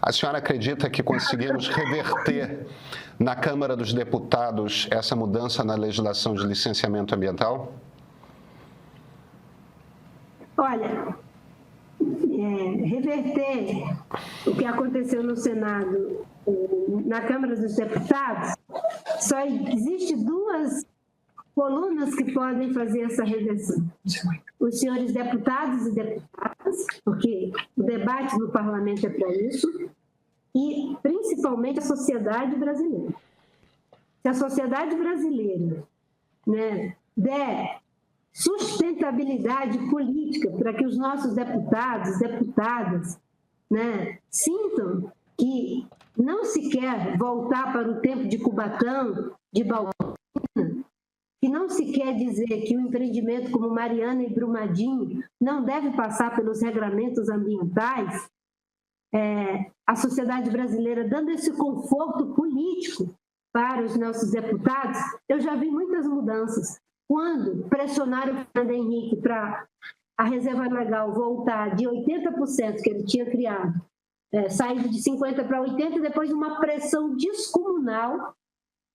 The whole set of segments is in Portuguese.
A senhora acredita que conseguimos reverter na Câmara dos Deputados essa mudança na legislação de licenciamento ambiental? Olha, reverter o que aconteceu no Senado, na Câmara dos Deputados, só existe duas colunas que podem fazer essa reversão. Os senhores deputados e deputadas, porque o debate no parlamento é para isso, e principalmente a sociedade brasileira. Se a sociedade brasileira, né, der sustentabilidade política para que os nossos deputados e deputadas, né, sintam que não se quer voltar para o tempo de Cubatão, de Balbina, que não se quer dizer que o empreendimento como Mariana e Brumadinho não deve passar pelos regramentos ambientais, a sociedade brasileira dando esse conforto político para os nossos deputados, eu já vi muitas mudanças. Quando pressionaram o Fernando Henrique para a reserva legal voltar de 80% que ele tinha criado, saído de 50% para 80%, depois de uma pressão descomunal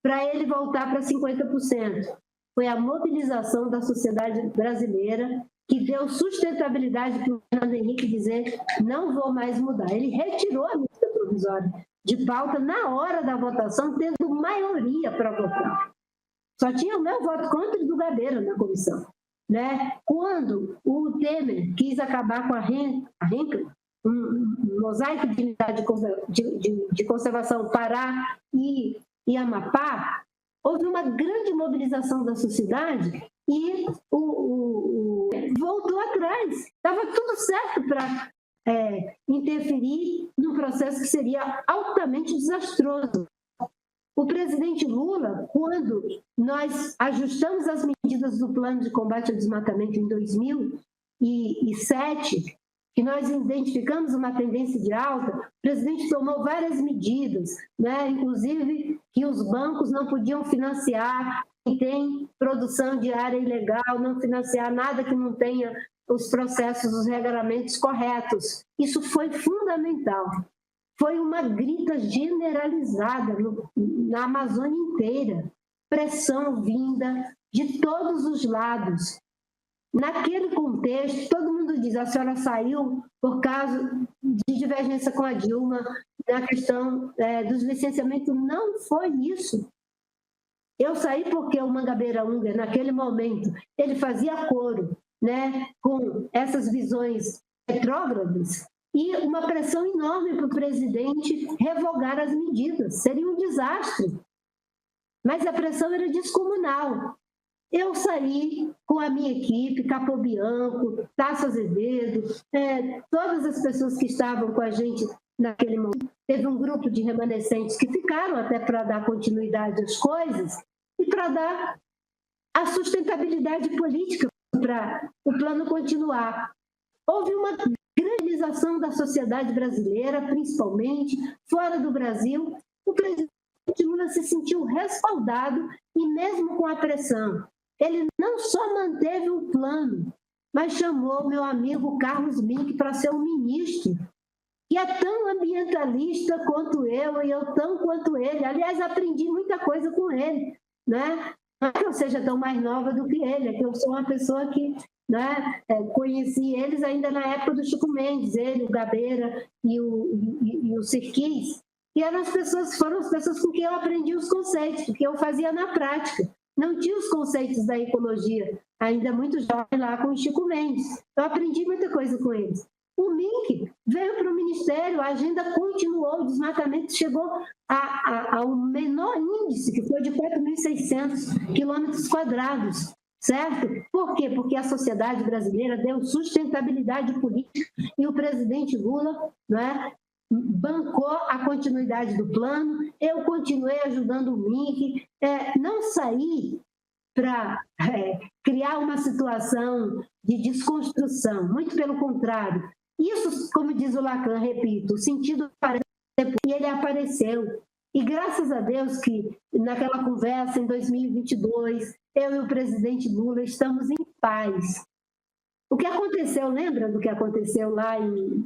para ele voltar para 50%. Foi a mobilização da sociedade brasileira que deu sustentabilidade para o Fernando Henrique dizer não vou mais mudar. Ele retirou a medida provisória de pauta na hora da votação, tendo maioria para votar. Só tinha o meu voto contra e do Gabeira na comissão. Né? Quando o Temer quis acabar com a RENCA, um mosaico de unidade de conservação Pará e Amapá, houve uma grande mobilização da sociedade e voltou atrás. Estava tudo certo para interferir num processo que seria altamente desastroso. O presidente Lula, quando nós ajustamos as medidas do Plano de Combate ao Desmatamento em 2007, que nós identificamos uma tendência de alta, o presidente tomou várias medidas, né? Inclusive que os bancos não podiam financiar quem tem produção de área ilegal, não financiar nada que não tenha os processos, os regramentos corretos. Isso foi fundamental. Foi uma grita generalizada na Amazônia inteira, pressão vinda de todos os lados. Naquele contexto, todo mundo diz, a senhora saiu por causa de divergência com a Dilma na questão dos licenciamentos. Não foi isso. Eu saí porque o Mangabeira Unger, naquele momento, ele fazia coro, né, com essas visões retrógradas e uma pressão enorme para o presidente revogar as medidas. Seria um desastre. Mas a pressão era descomunal. Eu saí com a minha equipe, Capobianco, Tasso Azevedo, todas as pessoas que estavam com a gente naquele momento. Teve um grupo de remanescentes que ficaram até para dar continuidade às coisas e para dar a sustentabilidade política para o plano continuar. Houve uma grandalização da sociedade brasileira, principalmente fora do Brasil. O presidente Lula se sentiu respaldado e mesmo com a pressão, ele não só manteve o plano, mas chamou meu amigo Carlos Mink para ser um ministro, que é tão ambientalista quanto eu e eu tão quanto ele. Aliás, aprendi muita coisa com ele, né? Não é que eu seja tão mais nova do que ele, é que eu sou uma pessoa que, né, conheci eles ainda na época do Chico Mendes, ele, o Gabeira e o Sirquis, e foram as pessoas com quem eu aprendi os conceitos, porque eu fazia na prática. Não tinha os conceitos da ecologia, ainda muito jovem lá com o Chico Mendes. Eu aprendi muita coisa com eles. O Mink veio para o Ministério, a agenda continuou, o desmatamento chegou ao menor índice, que foi de 4.600 quilômetros quadrados, certo? Por quê? Porque a sociedade brasileira deu sustentabilidade política e o presidente Lula, né, bancou a continuidade do plano. Eu continuei ajudando o Mink, não saí para criar uma situação de desconstrução, muito pelo contrário. Isso, como diz o Lacan, repito, o sentido aparece e ele apareceu. E graças a Deus que naquela conversa em 2022, eu e o presidente Lula estamos em paz. O que aconteceu, lembra do que aconteceu lá em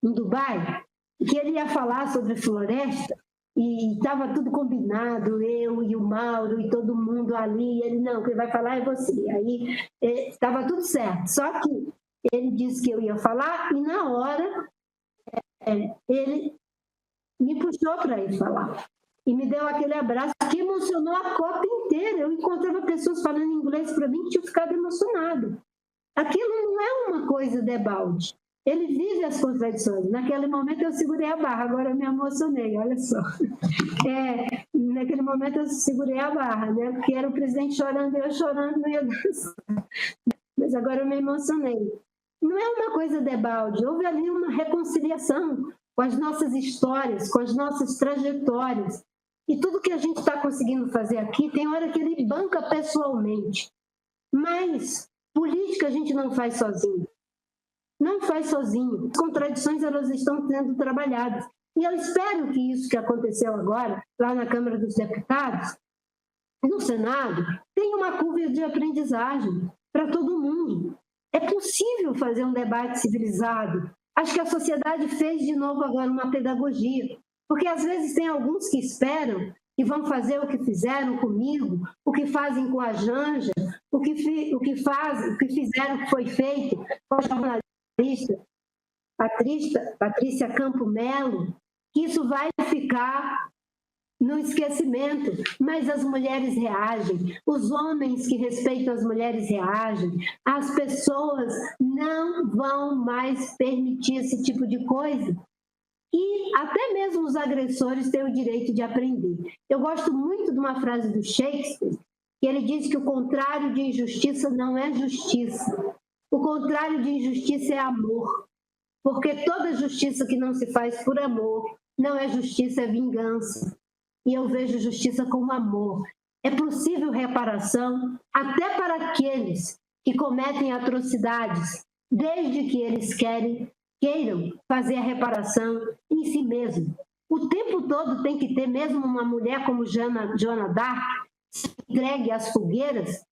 Dubai? que ele ia falar sobre floresta, e estava tudo combinado, eu e o Mauro e todo mundo ali, e ele, não, quem vai falar é você. Aí estava tudo certo, só que ele disse que eu ia falar, e na hora ele me puxou para ir falar. E me deu aquele abraço que emocionou a Copa inteira. Eu encontrava pessoas falando inglês para mim que tinham ficado emocionado. Aquilo não é uma coisa debalde. Ele vive as contradições. Naquele momento eu segurei a barra, agora eu me emocionei, olha só. Naquele momento eu segurei a barra, né? Porque era o presidente chorando e eu chorando, não ia dançar. Mas agora eu me emocionei. Não é uma coisa debalde, houve ali uma reconciliação com as nossas histórias, com as nossas trajetórias. E tudo que a gente está conseguindo fazer aqui, tem hora que ele banca pessoalmente. Mas política a gente não faz sozinho. Não faz sozinho. As contradições, elas estão sendo trabalhadas. E eu espero que isso que aconteceu agora, lá na Câmara dos Deputados, no Senado, tenha uma curva de aprendizagem para todo mundo. É possível fazer um debate civilizado. Acho que a sociedade fez de novo agora uma pedagogia. Porque às vezes tem alguns que esperam que vão fazer o que fizeram comigo, o que fazem com a Janja, o que fizeram, que foi feito com a jornalista Patrícia Campo Melo, que isso vai ficar no esquecimento. Mas as mulheres reagem, os homens que respeitam as mulheres reagem, as pessoas não vão mais permitir esse tipo de coisa. E até mesmo os agressores têm o direito de aprender. Eu gosto muito de uma frase do Shakespeare, que ele diz que o contrário de injustiça não é justiça. O contrário de injustiça é amor. Porque toda justiça que não se faz por amor não é justiça, é vingança. E eu vejo justiça como amor. É possível reparação até para aqueles que cometem atrocidades, desde que eles queiram fazer a reparação em si mesmo. O tempo todo tem que ter, mesmo uma mulher como Joana d'Arc, se entregue às fogueiras.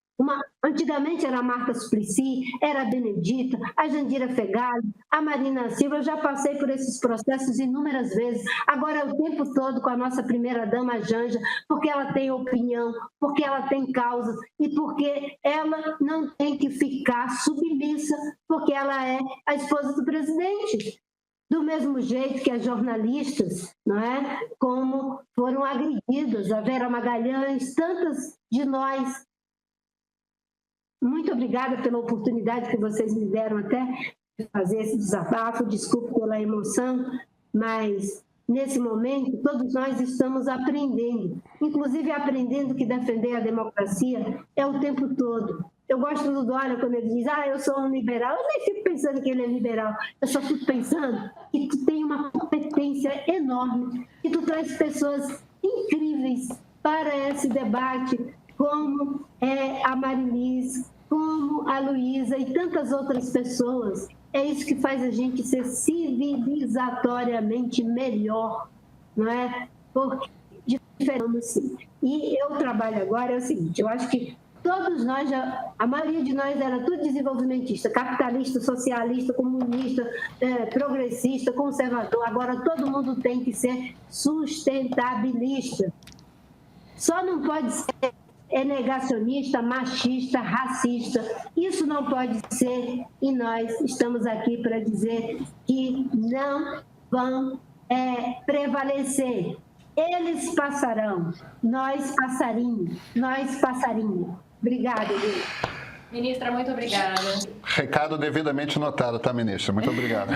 Antigamente era a Marta Suplicy, era a Benedita, a Jandira Fegali, a Marina Silva. Eu já passei por esses processos inúmeras vezes. Agora é o tempo todo com a nossa primeira-dama, a Janja, porque ela tem opinião, porque ela tem causa e porque ela não tem que ficar submissa, porque ela é a esposa do presidente. Do mesmo jeito que as jornalistas, não é? Como foram agredidas, a Vera Magalhães, tantas de nós. Muito obrigada pela oportunidade que vocês me deram até de fazer esse desabafo. Desculpe pela emoção, mas nesse momento todos nós estamos aprendendo, inclusive aprendendo que defender a democracia é o tempo todo. Eu gosto do Dória quando ele diz, eu sou um liberal. Eu nem fico pensando que ele é liberal, eu só fico pensando que tu tem uma competência enorme, que tu traz pessoas incríveis para esse debate, como a Marilis, como a Luísa e tantas outras pessoas. É isso que faz a gente ser civilizatoriamente melhor, não é? Porque diferente, sim. E eu trabalho agora, é o seguinte, eu acho que todos nós, a maioria de nós era tudo desenvolvimentista, capitalista, socialista, comunista, progressista, conservador. Agora todo mundo tem que ser sustentabilista. Só não pode ser negacionista, machista, racista. Isso não pode ser, e nós estamos aqui para dizer que não vão prevalecer. Eles passarão, nós passarinho. Obrigada, gente. Ministra, muito obrigada. Recado devidamente notado, tá, ministra? Muito obrigada.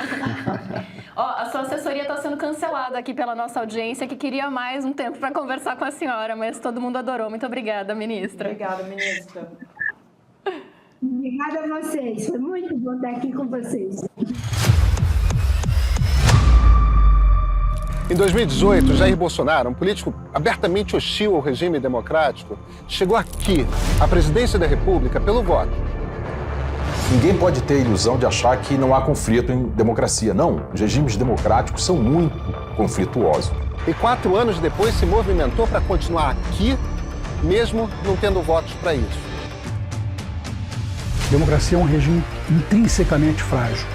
A sua assessoria está sendo cancelada aqui pela nossa audiência, que queria mais um tempo para conversar com a senhora, mas todo mundo adorou. Muito obrigada, ministra. Obrigada, ministra. Obrigada a vocês. Foi muito bom estar aqui com vocês. Em 2018, Jair Bolsonaro, um político abertamente hostil ao regime democrático, chegou aqui, à presidência da República, pelo voto. Ninguém pode ter a ilusão de achar que não há conflito em democracia. Não, os regimes democráticos são muito conflituosos. E 4 anos depois se movimentou para continuar aqui, mesmo não tendo votos para isso. Democracia é um regime intrinsecamente frágil.